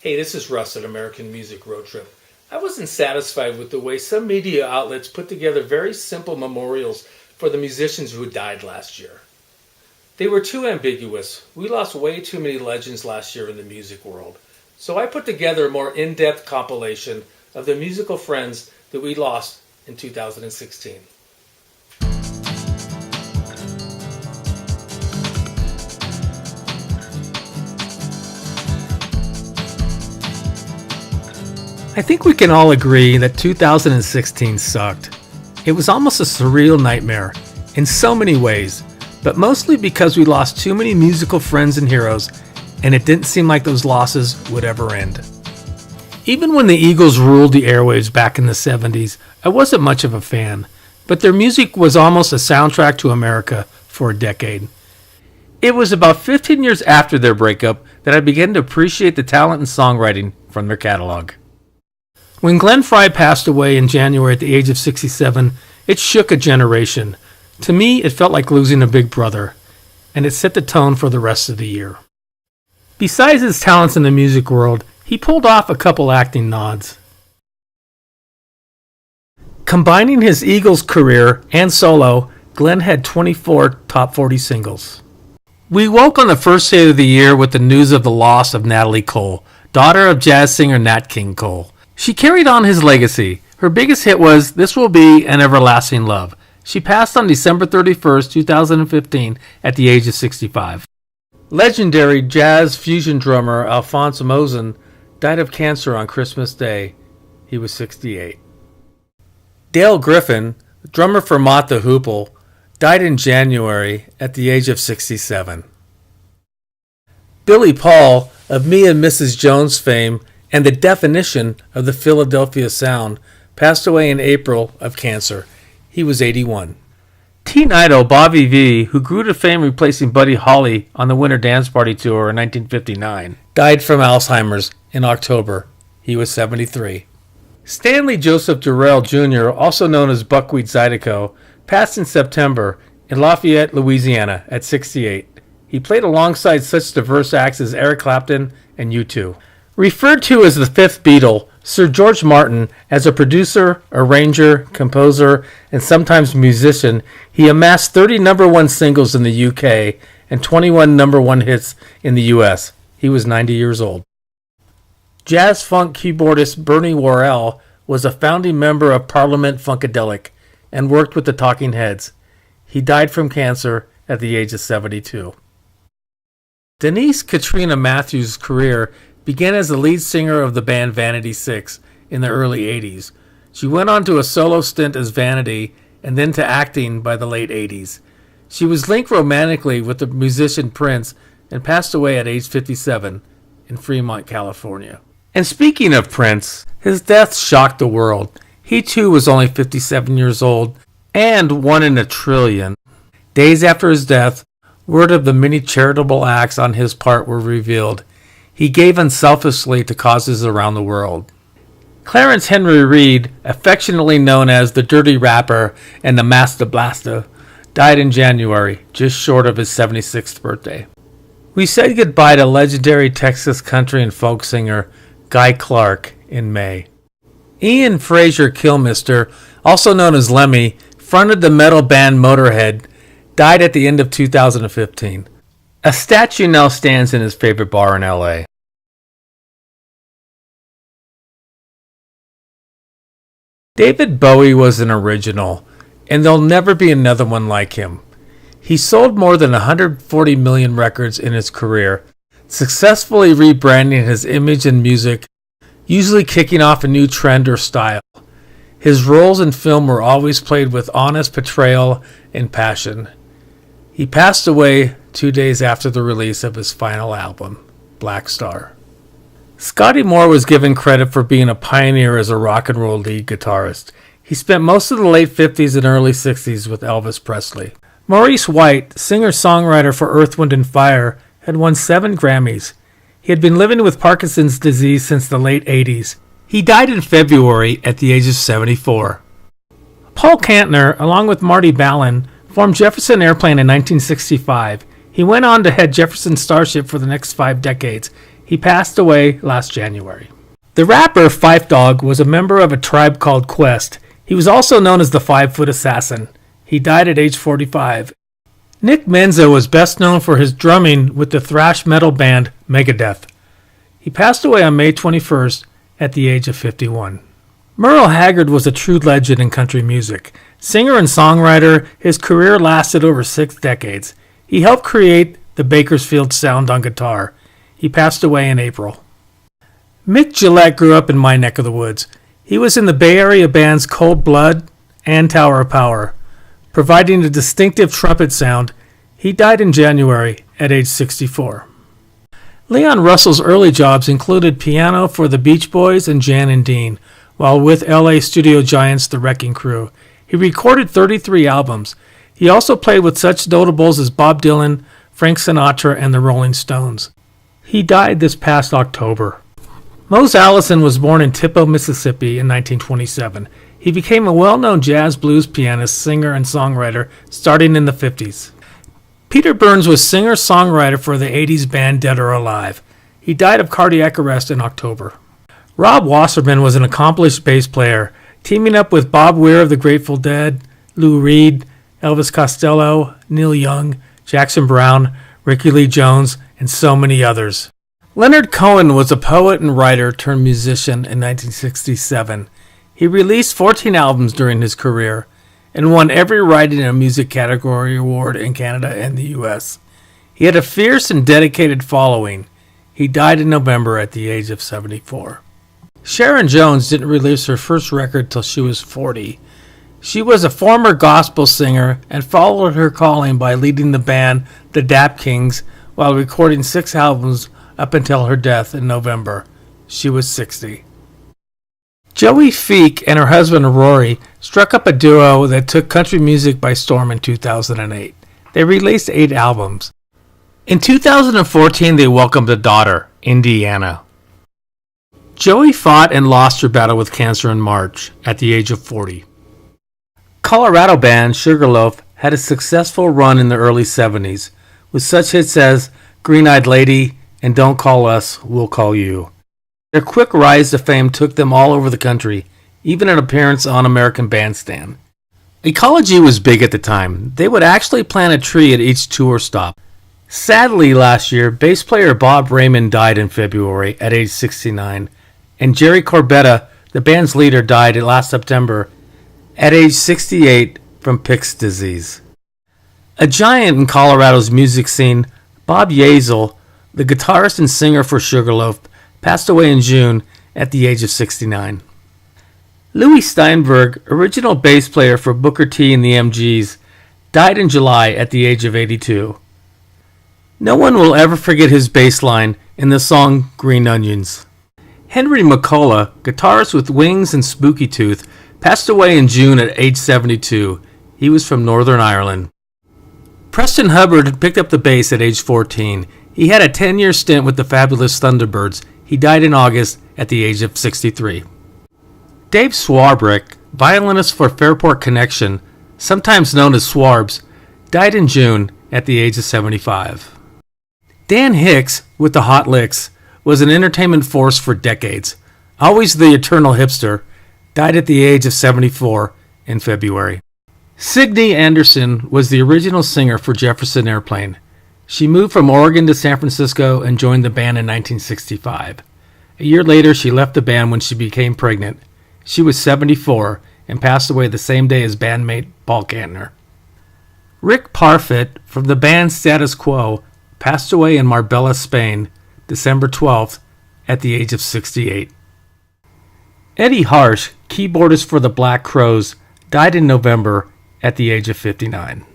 Hey, this is Russ at American Music Road Trip. I wasn't satisfied with the way some media outlets put together very simple memorials for the musicians who died last year. They were too ambiguous. We lost way too many legends last year in the music world. So I put together a more in-depth compilation of the musical friends that we lost in 2016. I think we can all agree that 2016 sucked. It was almost a surreal nightmare in so many ways, but mostly because we lost too many musical friends and heroes, and it didn't seem like those losses would ever end. Even when the Eagles ruled the airwaves back in the 70s, I wasn't much of a fan, but their music was almost a soundtrack to America for a decade. It was about 15 years after their breakup that I began to appreciate the talent and songwriting from their catalog. When Glenn Frey passed away in January at the age of 67, it shook a generation. To me, it felt like losing a big brother, and it set the tone for the rest of the year. Besides his talents in the music world, he pulled off a couple acting nods. Combining his Eagles career and solo, Glenn had 24 top 40 singles. We woke on the first day of the year with the news of the loss of Natalie Cole, daughter of jazz singer Nat King Cole. She carried on his legacy. Her biggest hit was This Will Be an Everlasting Love. She passed on December 31st, 2015 at the age of 65. Legendary jazz fusion drummer Alphonse Mosen died of cancer on Christmas Day. He was 68. Dale Griffin, drummer for Mott the Hoople, died in January at the age of 67. Billy Paul, of Me and Mrs. Jones fame and the definition of the Philadelphia sound, passed away in April of cancer. He was 81. Teen idol Bobby Vee, who grew to fame replacing Buddy Holly on the Winter Dance Party Tour in 1959, died from Alzheimer's in October. He was 73. Stanley Joseph Durrell Jr., also known as Buckwheat Zydeco, passed in September in Lafayette, Louisiana at 68. He played alongside such diverse acts as Eric Clapton and U2. Referred to as the fifth Beatle, Sir George Martin, as a producer, arranger, composer, and sometimes musician, he amassed 30 number one singles in the UK and 21 number one hits in the US. He was 90 years old. Jazz funk keyboardist Bernie Worrell was a founding member of Parliament Funkadelic and worked with the Talking Heads. He died from cancer at the age of 72. Denise Katrina Matthews' career began as the lead singer of the band Vanity Six in the early 80s. She went on to a solo stint as Vanity and then to acting by the late 80s. She was linked romantically with the musician Prince and passed away at age 57 in Fremont, California. And speaking of Prince, his death shocked the world. He too was only 57 years old and one in a trillion. Days after his death, word of the many charitable acts on his part were revealed. He gave unselfishly to causes around the world. Clarence Henry Reid, affectionately known as the Dirty Rapper and the Master Blaster, died in January, just short of his 76th birthday. We said goodbye to legendary Texas country and folk singer Guy Clark in May. Ian Fraser Kilmister, also known as Lemmy, fronted the metal band Motorhead, died at the end of 2015. A statue now stands in his favorite bar in LA. David Bowie was an original, and there'll never be another one like him. He sold more than 140 million records in his career, successfully rebranding his image and music, usually kicking off a new trend or style. His roles in film were always played with honest portrayal and passion. He passed away 2 days after the release of his final album, Black Star. Scotty Moore was given credit for being a pioneer as a rock and roll lead guitarist. He spent most of the late 50s and early 60s with Elvis Presley. Maurice White, singer-songwriter for Earth, Wind & Fire, had won 7 Grammys. He had been living with Parkinson's disease since the late 80s. He died in February at the age of 74. Paul Kantner, along with Marty Balin, formed Jefferson Airplane in 1965. He went on to head Jefferson Starship for the next 5 decades. He passed away last January. The rapper Phife Dawg was a member of a tribe called Quest. He was also known as the 5-Foot Assassin. He died at age 45. Nick Menza was best known for his drumming with the thrash metal band Megadeth. He passed away on May 21st at the age of 51. Merle Haggard was a true legend in country music. Singer and songwriter, his career lasted over 6 decades. He helped create the Bakersfield sound on guitar. He passed away in April. Mick Gillette grew up in my neck of the woods. He was in the Bay Area bands Cold Blood and Tower of Power, providing a distinctive trumpet sound. He died in January at age 64. Leon Russell's early jobs included piano for the Beach Boys and Jan and Dean, while with LA studio giants The Wrecking Crew. He recorded 33 albums. He also played with such notables as Bob Dylan, Frank Sinatra, and the Rolling Stones. He died this past October. Mose Allison was born in Tippo, Mississippi in 1927. He became a well-known jazz blues pianist, singer, and songwriter starting in the 50s. Peter Burns was singer-songwriter for the 80s band Dead or Alive. He died of cardiac arrest in October. Rob Wasserman was an accomplished bass player, teaming up with Bob Weir of the Grateful Dead, Lou Reed, Elvis Costello, Neil Young, Jackson Browne, Ricky Lee Jones, and so many others. Leonard Cohen was a poet and writer turned musician in 1967. He released 14 albums during his career and won every writing and music category award in Canada and the U.S. He had a fierce and dedicated following. He died in November at the age of 74. Sharon Jones didn't release her first record till she was 40. She was a former gospel singer and followed her calling by leading the band The Dap Kings while recording 6 albums up until her death in November. She was 60. Joey Feek and her husband Rory struck up a duo that took country music by storm in 2008. They released 8 albums. In 2014, they welcomed a daughter, Indiana. Joey fought and lost her battle with cancer in March at the age of 40. Colorado band Sugarloaf had a successful run in the early 70s, with such hits as Green-Eyed Lady and Don't Call Us, We'll Call You. Their quick rise to fame took them all over the country, even an appearance on American Bandstand. Ecology was big at the time. They would actually plant a tree at each tour stop. Sadly, last year, bass player Bob Raymond died in February at age 69, and Jerry Corbetta, the band's leader, died last September at age 68 from Pick's disease. A giant in Colorado's music scene, Bob Yazel, the guitarist and singer for Sugarloaf, passed away in June at the age of 69. Louis Steinberg, original bass player for Booker T and the MGs, died in July at the age of 82. No one will ever forget his bass line in the song Green Onions. Henry McCullough, guitarist with Wings and Spooky Tooth, passed away in June at age 72. He was from Northern Ireland. Preston Hubbard had picked up the bass at age 14. He had a 10-year stint with the Fabulous Thunderbirds. He died in August at the age of 63. Dave Swarbrick, violinist for Fairport Connection, sometimes known as Swarbs, died in June at the age of 75. Dan Hicks, with the Hot Licks, was an entertainment force for decades. Always the eternal hipster, died at the age of 74 in February. Signe Anderson was the original singer for Jefferson Airplane. She moved from Oregon to San Francisco and joined the band in 1965. A year later, she left the band when she became pregnant. She was 74 and passed away the same day as bandmate Paul Kantner. Rick Parfitt, from the band Status Quo, passed away in Marbella, Spain, December 12th, at the age of 68. Eddie Harsh, keyboardist for the Black Crowes, died in November at the age of 59.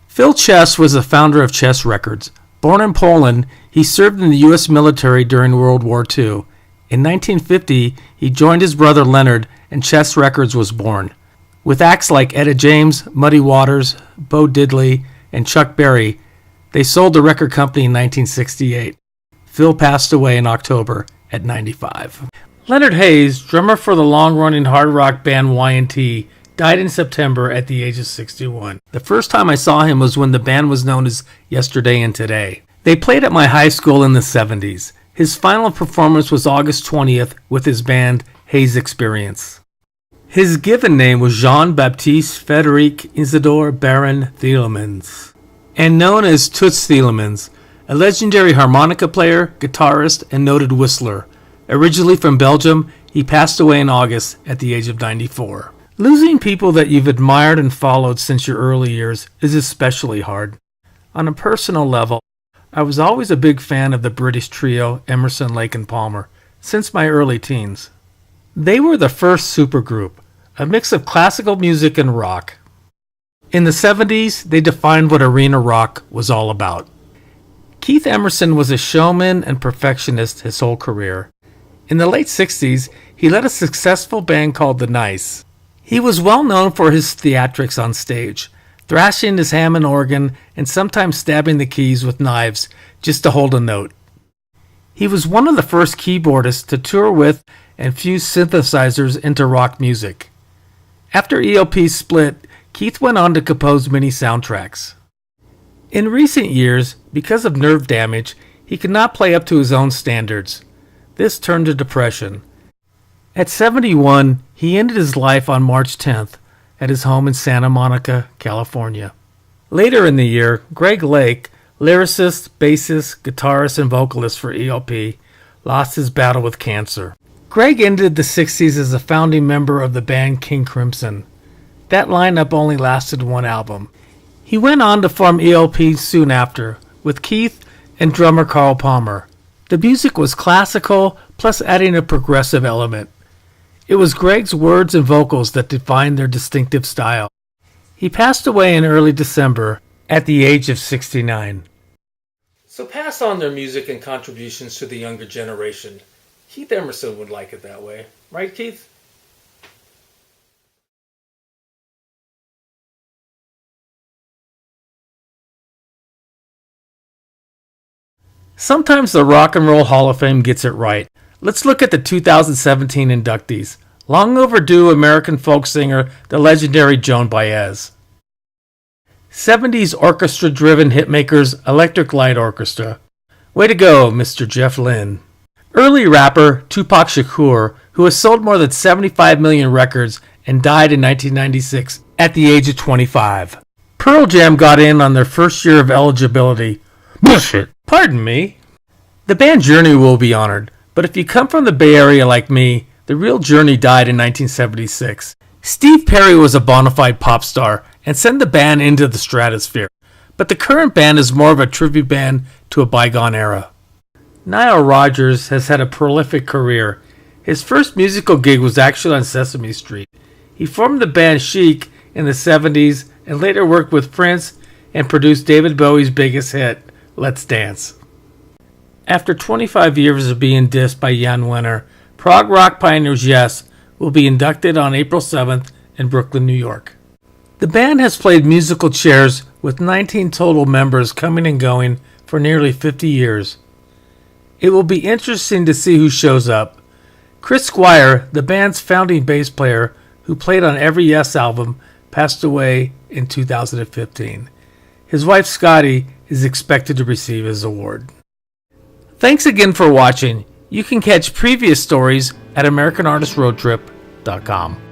Phil Chess was the founder of Chess Records. Born in Poland, he served in the U.S. military during World War II. In 1950, he joined his brother Leonard, and Chess Records was born. With acts like Etta James, Muddy Waters, Bo Diddley, and Chuck Berry, they sold the record company in 1968. Phil passed away in October at 95. Leonard Hayes, drummer for the long-running hard rock band Y&T, died in September at the age of 61. The first time I saw him was when the band was known as Yesterday and Today. They played at my high school in the 70s. His final performance was August 20th with his band Hayes Experience. His given name was Jean-Baptiste Frédéric Isidore Baron Thielemans, and known as Toots Thielemans, a legendary harmonica player, guitarist, and noted whistler. Originally from Belgium, he passed away in August at the age of 94. Losing people that you've admired and followed since your early years is especially hard. On a personal level, I was always a big fan of the British trio Emerson, Lake and Palmer since my early teens. They were the first supergroup, a mix of classical music and rock. In the 70s, they defined what arena rock was all about. Keith Emerson was a showman and perfectionist his whole career. In the late 60s, he led a successful band called The Nice. He was well known for his theatrics on stage, thrashing his Hammond organ and sometimes stabbing the keys with knives just to hold a note. He was one of the first keyboardists to tour with and fuse synthesizers into rock music. After ELP split, Keith went on to compose many soundtracks. In recent years, because of nerve damage, he could not play up to his own standards. This turned to depression. At 71, he ended his life on March 10th at his home in Santa Monica, California. Later in the year, Greg Lake, lyricist, bassist, guitarist, and vocalist for ELP, lost his battle with cancer. Greg ended the 60s as a founding member of the band King Crimson. That lineup only lasted one album. He went on to form ELP soon after, with Keith and drummer Carl Palmer. The music was classical, plus adding a progressive element. It was Greg's words and vocals that defined their distinctive style. He passed away in early December at the age of 69. So pass on their music and contributions to the younger generation. Keith Emerson would like it that way. Right, Keith? Sometimes the Rock and Roll Hall of Fame gets it right. Let's look at the 2017 inductees. Long overdue American folk singer, the legendary Joan Baez. 70s orchestra-driven hitmakers Electric Light Orchestra. Way to go, Mr. Jeff Lynne. Early rapper Tupac Shakur, who has sold more than 75 million records and died in 1996 at the age of 25. Pearl Jam got in on their first year of eligibility. Bullshit. Pardon me. The band Journey will be honored, but if you come from the Bay Area like me, the real Journey died in 1976. Steve Perry was a bona fide pop star and sent the band into the stratosphere, but the current band is more of a tribute band to a bygone era. Nile Rodgers has had a prolific career. His first musical gig was actually on Sesame Street. He formed the band Chic in the 70s and later worked with Prince and produced David Bowie's biggest hit, Let's Dance. After 25 years of being dissed by Jan Wenner, prog rock pioneers Yes will be inducted on April 7th in Brooklyn, New York. The band has played musical chairs with 19 total members coming and going for nearly 50 years. It will be interesting to see who shows up. Chris Squire, the band's founding bass player, who played on every Yes album, passed away in 2015. His wife Scotty is expected to receive his award. Thanks again for watching. You can catch previous stories at AmericanArtistRoadTrip.com.